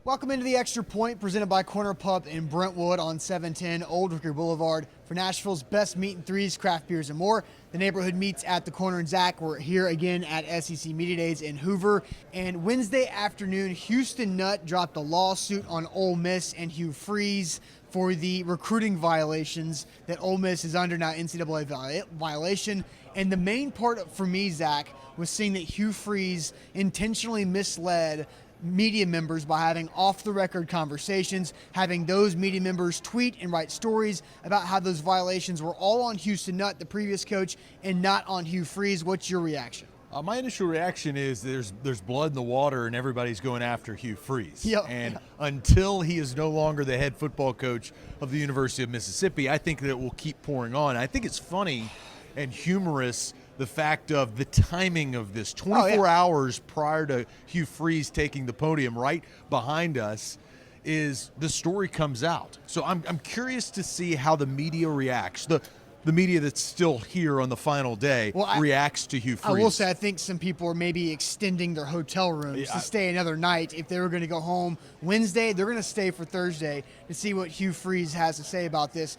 Welcome into the Extra Point, presented by Corner Pub in Brentwood on 710 Old Hooker Boulevard. For Nashville's best meat and threes, craft beers, and more, the neighborhood meets at the Corner and Zach. We're here again at SEC Media Days in Hoover. And Wednesday afternoon, Houston Nutt dropped a lawsuit on Ole Miss and Hugh Freeze for the recruiting violations that Ole Miss is under now, NCAA violation. And the main part for me, Zach, was seeing that Hugh Freeze intentionally misled media members by having off-the-record conversations, having those media members tweet and write stories about how those violations were all on Houston Nutt, the previous coach, and not on Hugh Freeze. What's your reaction? My initial reaction is there's blood in the water and everybody's going after Hugh Freeze. Yep. And until he is no longer the head football coach of the University of Mississippi, I think that it will keep pouring on. I think it's funny and humorous the fact of the timing of this. 24 hours prior to Hugh Freeze taking the podium right behind us is the story comes out. So I'm curious to see how the media reacts. The media that's still here on the final day reacts to Hugh Freeze. I will say I think some people are maybe extending their hotel rooms to stay another night. If they were going to go home Wednesday, they're going to stay for Thursday to see what Hugh Freeze has to say about this.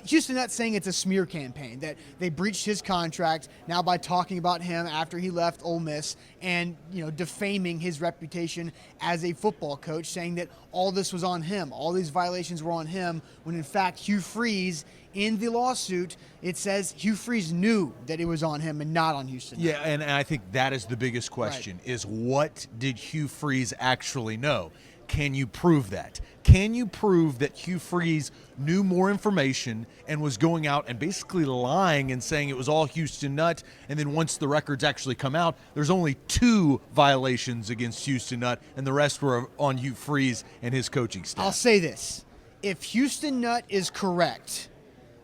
Houston Nutt saying it's a smear campaign, that they breached his contract now by talking about him after he left Ole Miss and, defaming his reputation as a football coach, saying that all this was on him, all these violations were on him, when in fact Hugh Freeze, in the lawsuit, it says Hugh Freeze knew that it was on him and not on Houston. Yeah, and I think that is the biggest question, is what did Hugh Freeze actually know? Can you prove that? Can you prove that Hugh Freeze knew more information and was going out and basically lying and saying it was all Houston Nutt, and then once the records actually come out, there's only 2 violations against Houston Nutt, and the rest were on Hugh Freeze and his coaching staff? I'll say this. If Houston Nutt is correct,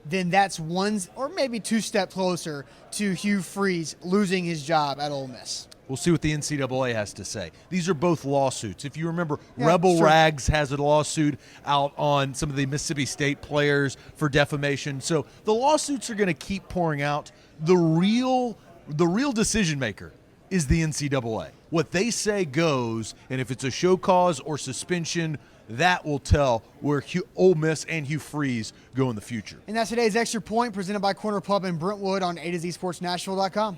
then that's one or maybe 2 steps closer to Hugh Freeze losing his job at Ole Miss. We'll see what the NCAA has to say. These are both lawsuits. If you remember, Rebel Rags has a lawsuit out on some of the Mississippi State players for defamation. So the lawsuits are going to keep pouring out. The real decision maker is the NCAA. What they say goes, and if it's a show cause or suspension, that will tell where Ole Miss and Hugh Freeze go in the future. And that's today's Extra Point, presented by Corner Pub in Brentwood on A to Z Sports Nashville.com.